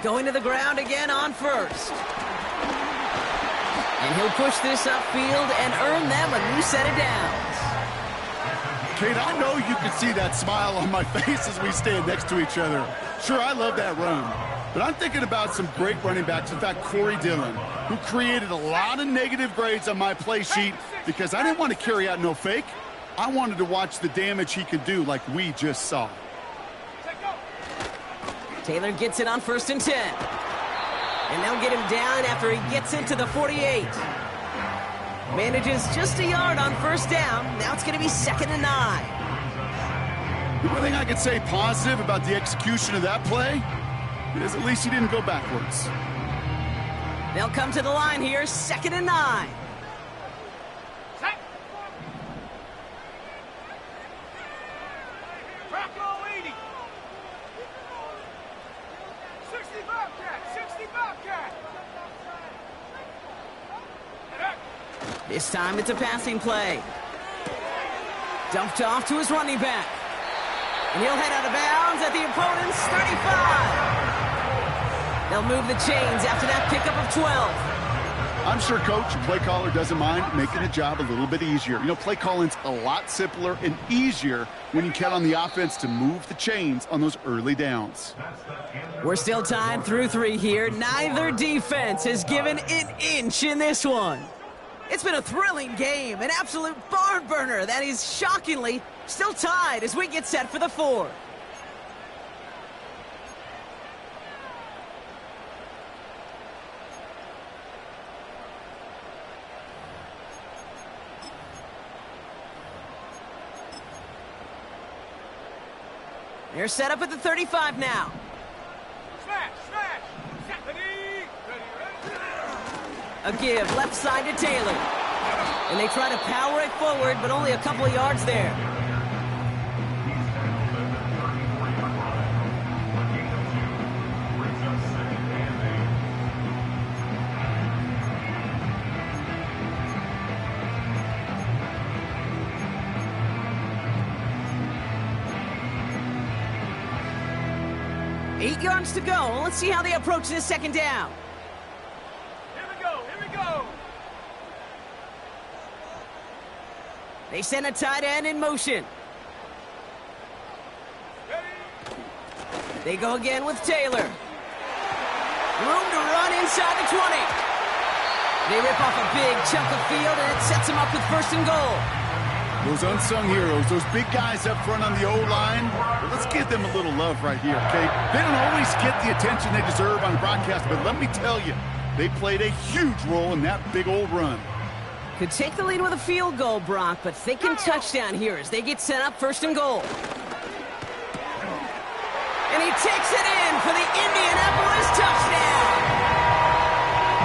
Going to the ground again on first. And he'll push this upfield and earn them a new set of downs. Kate, I know you can see that smile on my face as we stand next to each other. Sure, I love that run. But I'm thinking about some great running backs. In fact, Corey Dillon, who created a lot of negative grades on my play sheet because I didn't want to carry out no fake. I wanted to watch the damage he could do like we just saw. Taylor gets it on first and 10. And they'll get him down after he gets into the 48. Manages just a yard on first down. Now it's going to be 2nd and 9. The one thing I could say positive about the execution of that play is at least he didn't go backwards. They'll come to the line here, 2nd and 9. Check. Track all 80. 60 Bobcat. 60 Bobcat. This time it's a passing play. Dumped off to his running back. And he'll head out of bounds at the opponent's 35. They'll move the chains after that pickup of 12. I'm sure coach and play caller doesn't mind making the job a little bit easier. You know, play calling's a lot simpler and easier when you count on the offense to move the chains on those early downs. We're still tied through 3 here. Neither defense has given an inch in this one. It's been a thrilling game, an absolute barn burner that is shockingly still tied as we get set for the 4th. They're set up at the 35 now. Smash, smash. Ready, ready, ready. A give left side to Taylor. And they try to power it forward, but only a couple of yards there. Eight yards to go. Let's see how they approach this second down. Here we go, here we go. They send a tight end in motion. Ready. They go again with Taylor. Room to run inside the 20. They rip off a big chunk of field, and it sets them up with 1st and goal. Those unsung heroes, those big guys up front on the O-line, well, let's give them a little love right here, okay? They don't always get the attention they deserve on the broadcast, but let me tell you, they played a huge role in that big old run. Could take the lead with a field goal, Brock, but thinking touchdown here as they get set up 1st and goal. And he takes it in for the Indianapolis touchdown.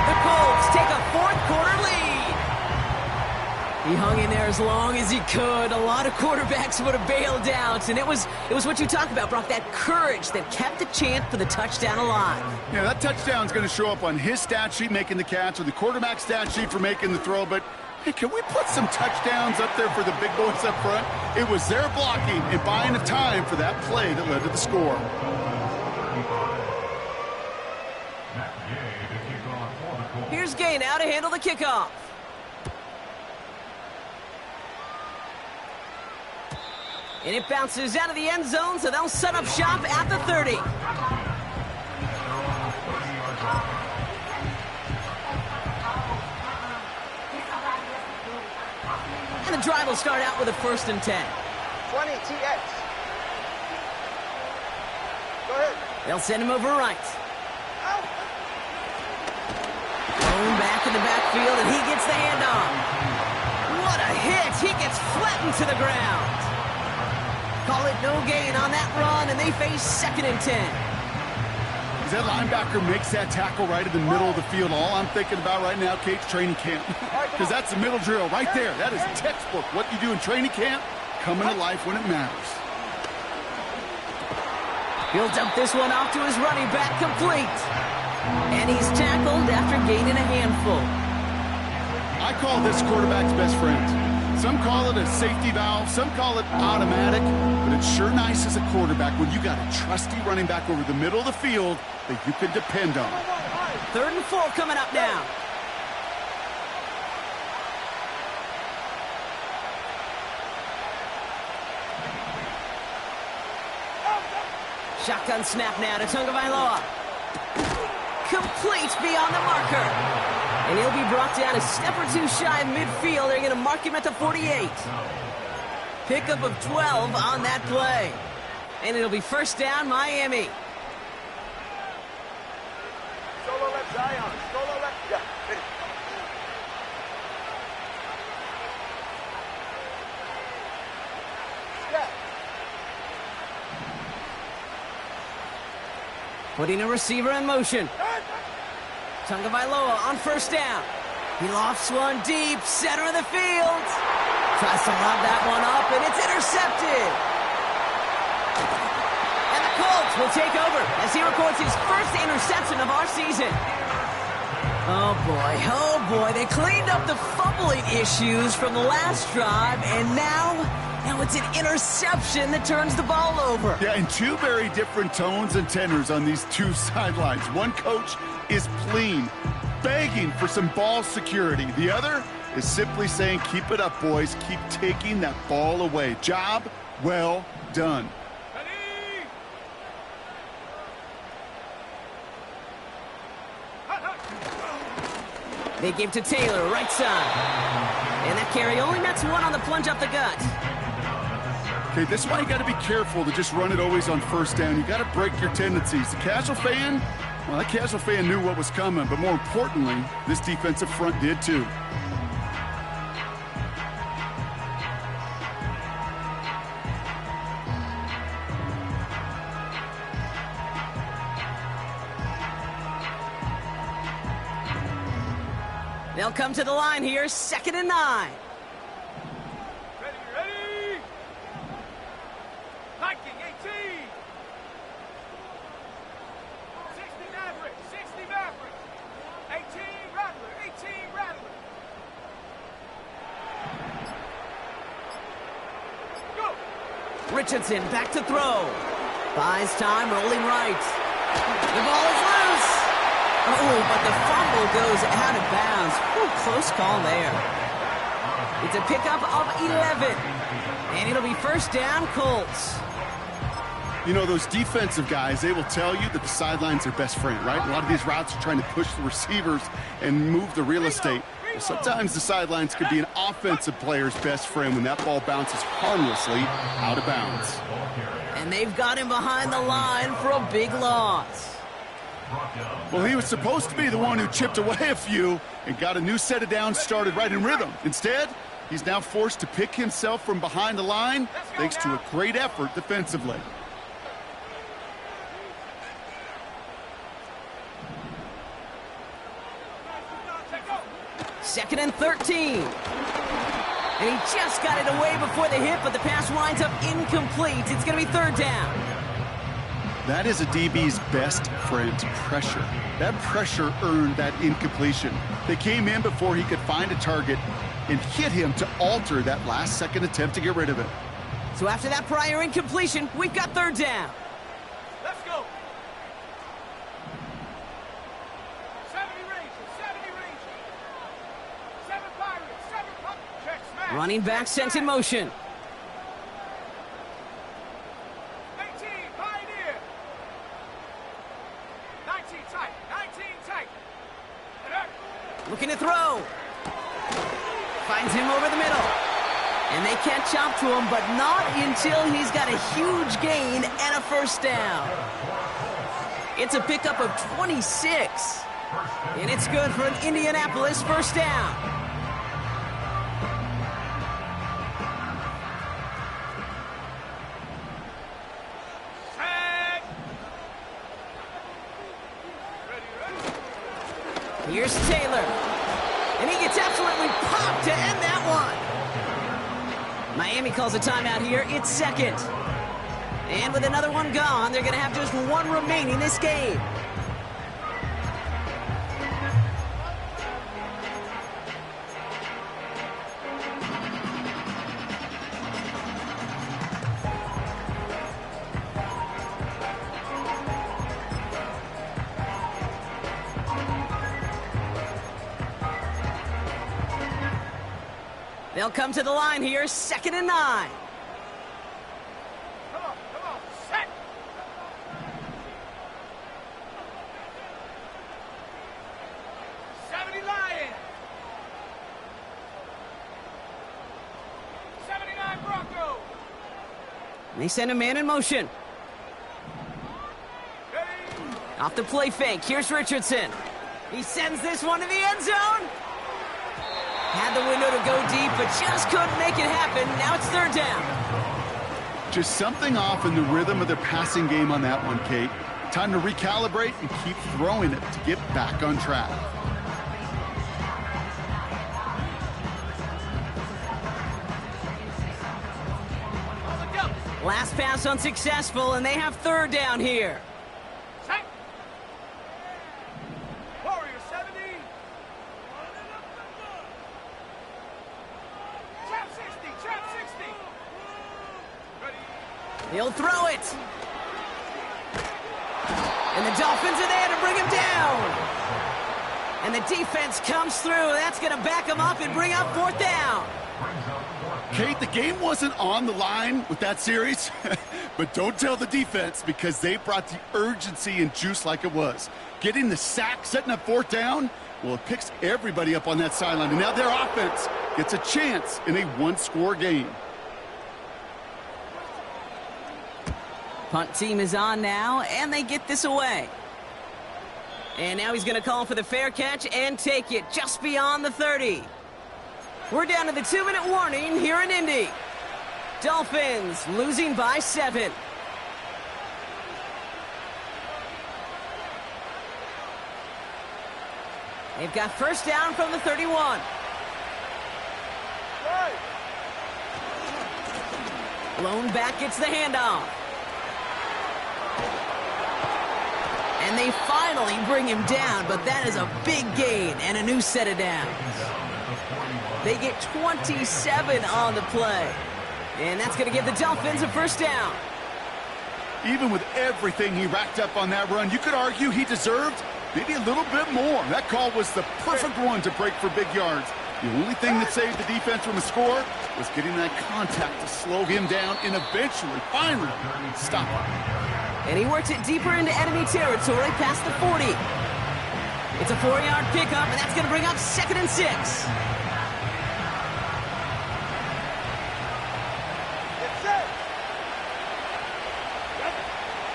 The Colts take a 4th quarter lead. He hung in there as long as he could. A lot of quarterbacks would have bailed out, and it was what you talked about, Brock, that courage that kept the chance for the touchdown alive. Yeah, that touchdown's going to show up on his stat sheet making the catch or the quarterback stat sheet for making the throw, but hey, can we put some touchdowns up there for the big boys up front? It was their blocking and buying of time for that play that led to the score. Here's Gay now to handle the kickoff. And it bounces out of the end zone, so they'll set up shop at the 30. And the drive will start out with a 1st and 10. 20 TX. Go ahead. They'll send him over right. Thrown back in the backfield, and he gets the handoff. What a hit! He gets flattened to the ground. Call it no gain on that run, and they face 2nd and 10. As that linebacker makes that tackle right in the middle of the field, all I'm thinking about right now, Kate's training camp. Because that's the middle drill right there. That is textbook. What you do in training camp, coming to life when it matters. He'll dump this one off to his running back, complete. And he's tackled after gaining a handful. I call this quarterback's best friend. Some call it a safety valve, some call it automatic, but it's sure nice as a quarterback when you got a trusty running back over the middle of the field that you can depend on. 3rd and 4 coming up now. Shotgun snap now to Tagovailoa. Complete beyond the marker. And he'll be brought down a step or 2 shy of midfield. They're going to mark him at the 48. Pickup of 12 on that play. And it'll be 1st down, Miami. Solo left Zion. Solo left. Yeah. Ready. Yeah. Putting a receiver in motion. Tagovailoa on 1st down. He lofts one deep, center of the field. Tries to lob that one up, and it's intercepted. And the Colts will take over as he records his 1st interception of our season. Oh boy, they cleaned up the fumbling issues from the last drive, and now Now it's an interception that turns the ball over. Yeah, and two very different tones and tenors on these two sidelines. One coach is pleading, begging for some ball security. The other is simply saying, keep it up, boys. Keep taking that ball away. Job well done. They give to Taylor, right side. And that carry only nets one on the plunge up the gut. Okay, this is why you got to be careful to just run it always on first down. You got to break your tendencies. The casual fan, well, that casual fan knew what was coming, but more importantly, this defensive front did too. They'll come to the line here, 2nd and 9. Ready. Hiking, 18. 60 Maverick, 60 Maverick. 18 Rattler, 18 Rattler. Go. Richardson back to throw. Buys time, rolling right. The ball is loose. Oh, but the fumble goes out of bounds. Ooh, close call there. It's a pickup of 11. And it'll be first down, Colts. You know, those defensive guys, they will tell you that the sideline's their best friend, right? A lot of these routes are trying to push the receivers and move the real estate. Well, sometimes the sidelines could be an offensive player's best friend when that ball bounces harmlessly out of bounds. And they've got him behind the line for a big loss. Well, he was supposed to be the one who chipped away a few and got a new set of downs started right in rhythm. Instead, he's now forced to pick himself from behind the line thanks to a great effort defensively. Second and 13. And he just got it away before the hit, but the pass winds up incomplete. It's going to be 3rd down. That is a DB's best friend, pressure. That pressure earned that incompletion. They came in before he could find a target and hit him to alter that last-second attempt to get rid of it. So after that prior incompletion, we've got 3rd down. Let's go. 70 Rangers, 70 Rangers. 7 Pirates, 7 Pirates. Check smash. Running back sent in motion. 18 Pioneer. 19 tight, 19 tight. Looking to throw. Finds him over the middle. And they catch up to him, but not until he's got a huge gain and a first down. It's a pickup of 26. And it's good for an Indianapolis first down. Sack. Ready. Here's Taylor. And he gets absolutely popped to end that one. Miami calls a timeout here. It's 2nd. And with another one gone, they're going to have just one remaining this game. They'll come to the line here, 2nd and 9. Come on, set. Lion. 79 Bronco. And they send a man in motion. Ready. Off the play fake, here's Richardson. He sends this one to the end zone. Had the window to go deep, but just couldn't make it happen. Now it's 3rd down. Just something off in the rhythm of their passing game on that one, Kate. Time to recalibrate and keep throwing it to get back on track. Last pass unsuccessful, and they have 3rd down here. Set. Warrior 70. Trap 60, trap 60. He'll throw it. And the Dolphins are there to bring him down. And the defense comes through. That's going to back him up and bring up fourth down. Kate, the game wasn't on the line with that series, but don't tell the defense because they brought the urgency and juice like it was. Getting the sack, setting up fourth down, well, it picks everybody up on that sideline. And now their offense gets a chance in a one-score game. Punt team is on now, and they get this away. And now he's going to call for the fair catch and take it just beyond the 30. We're down to the 2-minute warning here in Indy. Dolphins losing by 7. They've got first down from the 31. Lone back gets the handoff. And they finally bring him down, but that is a big gain and a new set of downs. They get 27 on the play. And that's going to give the Dolphins a first down. Even with everything he racked up on that run, you could argue he deserved maybe a little bit more. That call was the perfect one to break for big yards. The only thing that saved the defense from a score was getting that contact to slow him down and eventually, finally, stop him. And he works it deeper into enemy territory past the 40. It's a 4-yard pickup, and that's going to bring up 2nd and 6.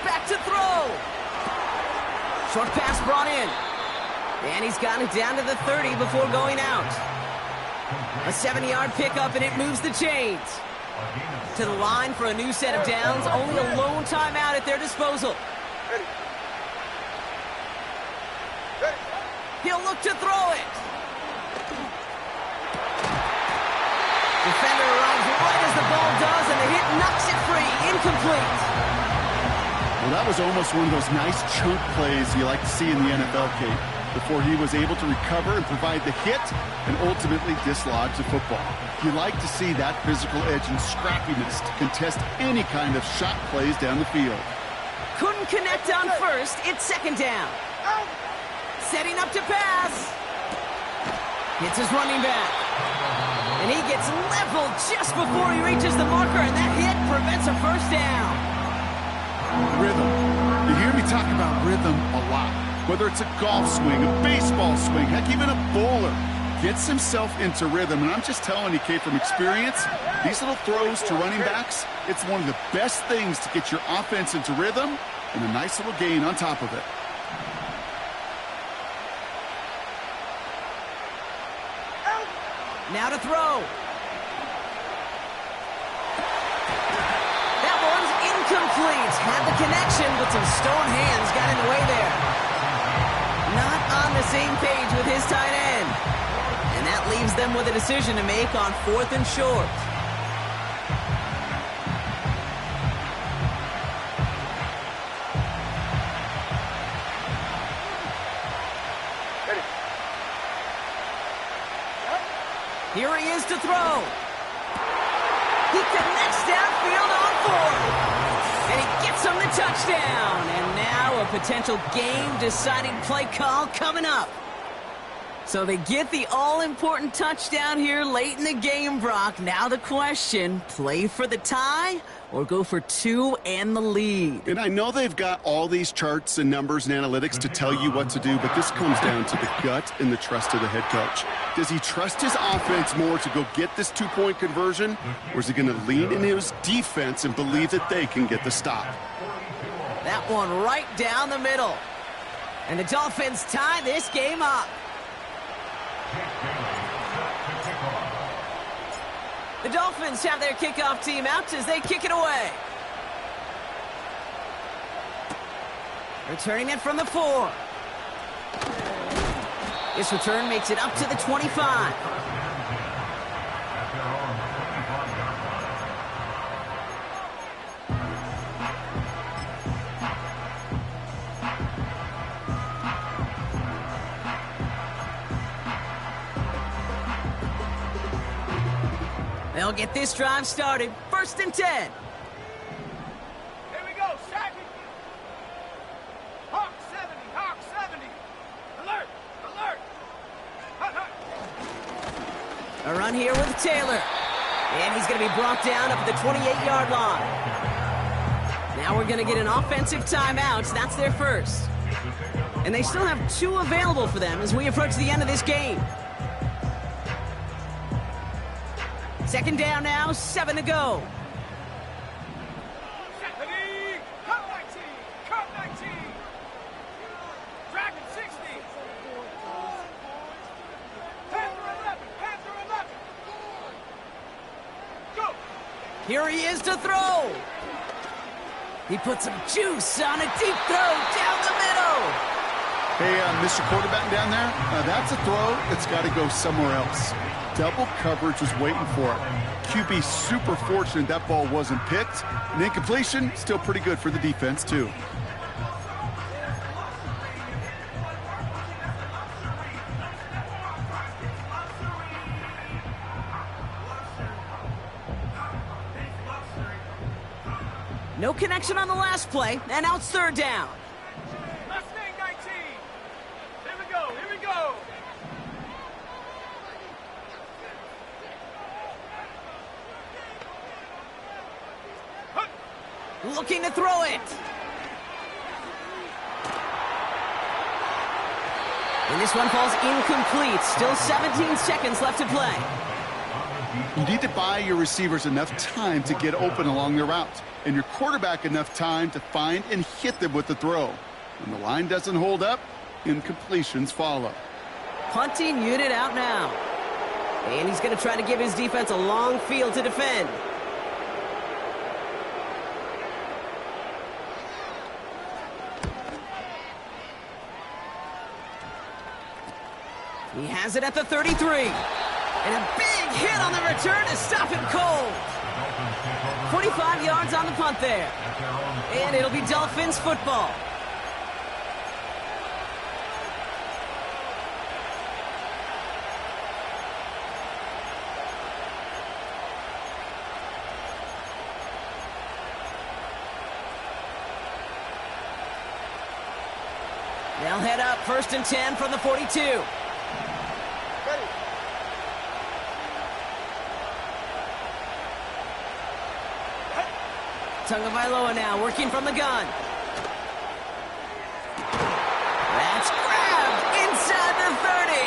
Back to throw. Short pass brought in. And he's got it down to the 30 before going out. A 7-yard pickup, and it moves the chains. To the line for a new set of downs. Only a lone timeout at their disposal. He'll look to throw it. Defender arrives right as the ball does, and the hit knocks it free. Incomplete. Well, that was almost one of those nice chunk plays you like to see in the NFL, Kate, before he was able to recover and provide the hit and ultimately dislodge the football. You like to see that physical edge and scrappiness to contest any kind of shot plays down the field. Couldn't connect on first. It's 2nd down. Setting up to pass. Hits his running back. And he gets leveled just before he reaches the marker, and that hit prevents a first down. Rhythm. You hear me talk about rhythm a lot. Whether it's a golf swing, a baseball swing, heck, even a bowler gets himself into rhythm. And I'm just telling you, Kate, from experience, these little throws to running backs, it's one of the best things to get your offense into rhythm and a nice little gain on top of it. Now to throw. That one's incomplete. Had the connection, but some stone hands got in the way there. Not on the same page with his tight end. And that leaves them with a decision to make on 4th and short. Here he is to throw. He connects downfield on 4. And he gets him the touchdown. And now a potential game-deciding play call coming up. So they get the all-important touchdown here late in the game, Brock. Now the question, play for the tie or go for 2 and the lead? And I know they've got all these charts and numbers and analytics to tell you what to do, but this comes down to the gut and the trust of the head coach. Does he trust his offense more to go get this 2-point conversion, or is he going to lean in his defense and believe that they can get the stop? That one right down the middle. And the Dolphins tie this game up. The Dolphins have their kickoff team out as they kick it away. Returning it from the 4. This return makes it up to the 25. They'll get this drive started. 1st and 10. A run here with Taylor. And he's going to be brought down up at the 28-yard line. Now we're going to get an offensive timeout. So that's their first. And they still have 2 available for them as we approach the end of this game. Second down now, 7 to go. Cut 19. Cut 19. Dragon 60. Panther 11. Panther 11. Go. Here he is to throw. He put some juice on a deep throw down the middle. Hey, Mr. Quarterback down there, that's a throw that's got to go somewhere else. Double coverage was waiting for it. QB super fortunate that ball wasn't picked. An incompletion, still pretty good for the defense, too. No connection on the last play, and now it's third down. Last thing, 19. Here we go. Here we go. Looking to throw it. And this one falls incomplete. Still 17 seconds left to play. You need to buy your receivers enough time to get open along their route, and your quarterback enough time to find and hit them with the throw. When the line doesn't hold up, incompletions follow. Punting unit out now. And he's going to try to give his defense a long field to defend. He has it at the 33. And a big hit on the return to stop him cold. 45 yards on the punt there. And it'll be Dolphins football. They'll head up 1st and 10 from the 42. Tagovailoa now working from the gun. That's grabbed inside the 30.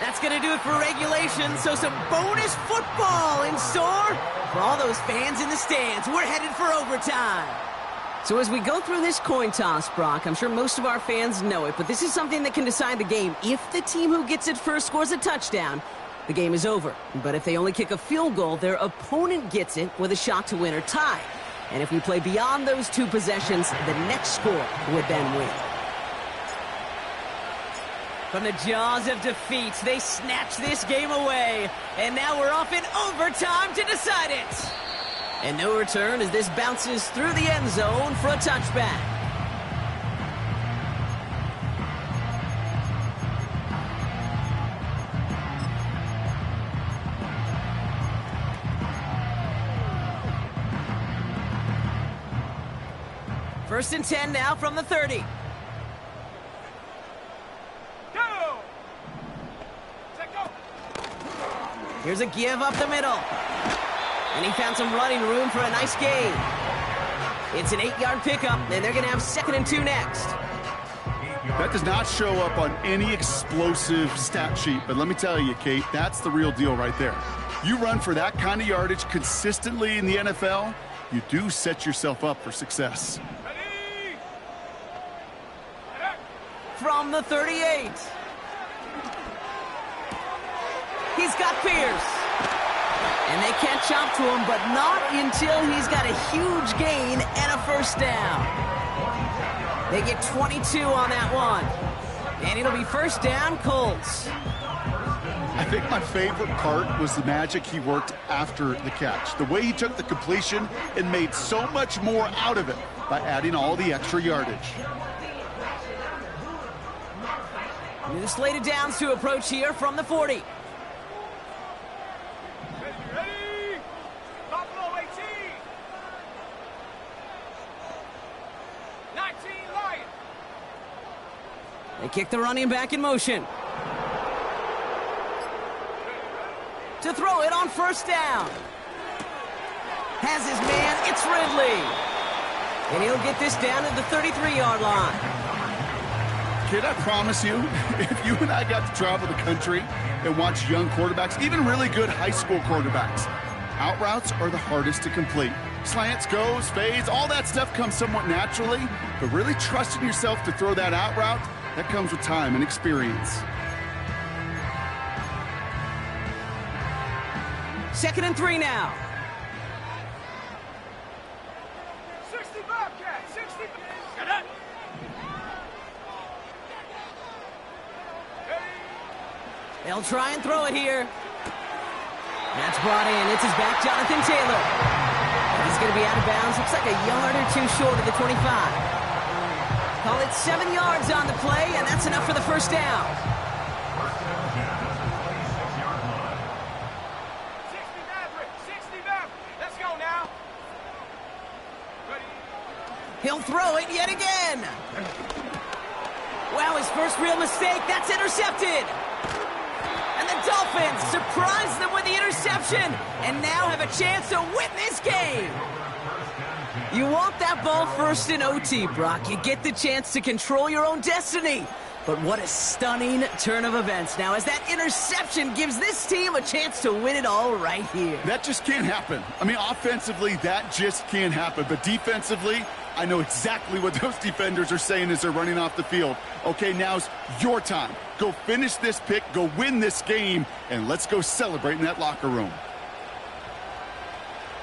That's going to do it for regulation, so some bonus football in store for all those fans in the stands. We're headed for overtime. So as we go through this coin toss, Brock, I'm sure most of our fans know it, but this is something that can decide the game. If the team who gets it first scores a touchdown, the game is over. But if they only kick a field goal, their opponent gets it with a shot to win or tie. And if we play beyond those 2 possessions, the next score would then win. From the jaws of defeat, they snatch this game away. And now we're off in overtime to decide it. And no return as this bounces through the end zone for a touchback. First and 10 now from the 30. Go! Set go! Here's a give up the middle. And he found some running room for a nice gain. It's an 8-yard pickup, and they're going to have 2nd and 2 next. That does not show up on any explosive stat sheet, but let me tell you, Kate, that's the real deal right there. You run for that kind of yardage consistently in the NFL, you do set yourself up for success. Ready? From the 38. He's got Pierce. And they can't chop to him, but not until he's got a huge gain and a first down. They get 22 on that one. And it'll be first down, Colts. I think my favorite part was the magic he worked after the catch. The way he took the completion and made so much more out of it by adding all the extra yardage. New slated downs to approach here from the 40. Ready? Buffalo 18. 19. They kick the running back in motion. To throw it on first down. Has his man, it's Ridley. And he'll get this down at the 33-yard line. Kid, I promise you, if you and I got to travel the country and watch young quarterbacks, even really good high school quarterbacks, out routes are the hardest to complete. Slants, goes, fades, all that stuff comes somewhat naturally, but really trusting yourself to throw that out route, that comes with time and experience. 2nd and 3 now. 60 Bobcat, 60. Get up. They'll try and throw it here. That's brought in. It's his back, Jonathan Taylor. He's going to be out of bounds. Looks like a yard or two short of the 25. Call it 7 yards on the play, and that's enough for the first down. 60 Maverick, 60 Maverick. Let's go now. Ready? He'll throw it yet again. Wow, his first real mistake. That's intercepted. And the Dolphins surprise them with the interception and now have a chance to win this game. You want that ball first in OT, Brock. You get the chance to control your own destiny. But what a stunning turn of events now as that interception gives this team a chance to win it all right here. That just can't happen. I mean, offensively, that just can't happen. But defensively, I know exactly what those defenders are saying as they're running off the field. Okay, now's your time. Go finish this pick, go win this game, and let's go celebrate in that locker room.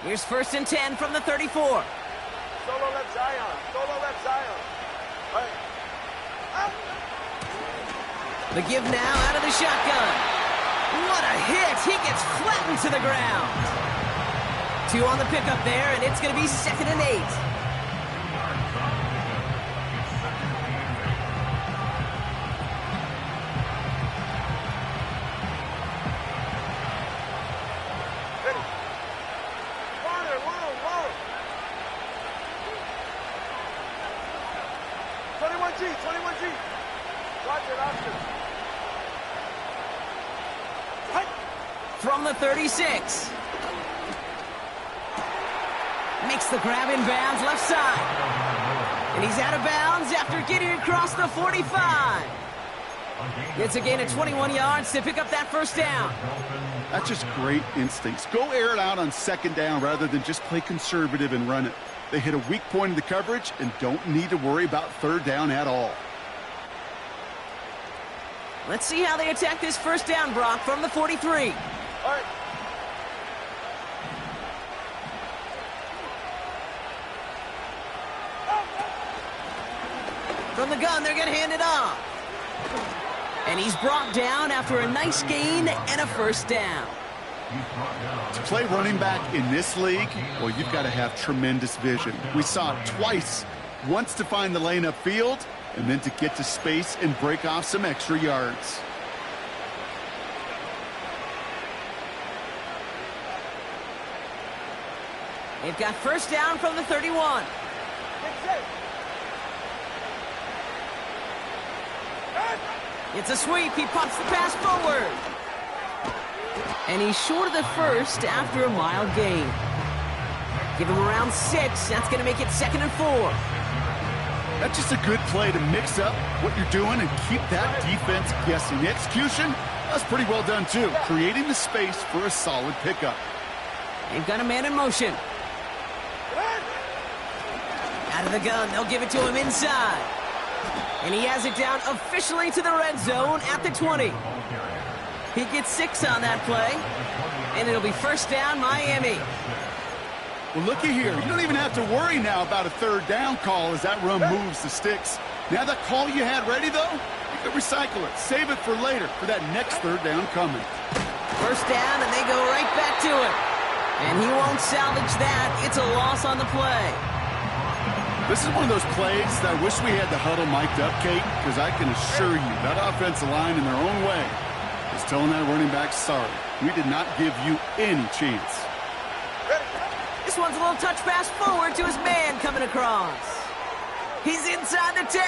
Here's 1st and 10 from the 34. Solo left Zion. Solo left Zion. Right. The give now out of the shotgun. What a hit. He gets flattened to the ground. 2 on the pickup there, and it's going to be 2nd and 8. Corner, whoa. 21G. Watch it, Oscar. From the 36. Makes the grab in bounds left side. And he's out of bounds after getting across the 45. It's a gain of 21 yards to pick up that first down. That's just great instincts. Go air it out on 2nd down rather than just play conservative and run it. They hit a weak point in the coverage and don't need to worry about 3rd down at all. Let's see how they attack this first down, Brock, from the 43. All right. From the gun, they're going to hand it off. And he's brought down after a nice gain and a first down. To play running back in this league, well, you've got to have tremendous vision. We saw it twice. Once to find the lane upfield, and then to get to space and break off some extra yards. They've got first down from the 31. It's a sweep. He pops the pass forward. And he's short of the first after a mild gain. Give him around 6. That's going to make it 2nd and 4. That's just a good play to mix up what you're doing and keep that defense guessing. The execution, that's pretty well done too. Creating the space for a solid pickup. They've got a man in motion. Out of the gun, they'll give it to him inside. And he has it down officially to the red zone at the 20. He gets 6 on that play. And it'll be first down, Miami. Well, looky here. You don't even have to worry now about a 3rd down call as that run moves the sticks. Now that call you had ready, though, you can recycle it. Save it for later for that next 3rd down coming. First down, and they go right back to it. And he won't salvage that. It's a loss on the play. This is one of those plays that I wish we had the huddle mic'd up, Kate, because I can assure you that offensive line in their own way is telling that running back, sorry, we did not give you any chance. This one's a little touch pass forward to his man coming across. He's inside the 10.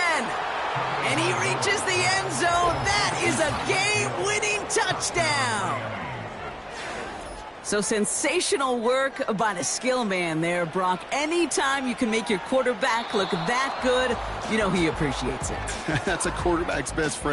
And he reaches the end zone. That is a game-winning touchdown. So sensational work by the skill man there, Brock. Anytime you can make your quarterback look that good, you know he appreciates it. That's a quarterback's best friend.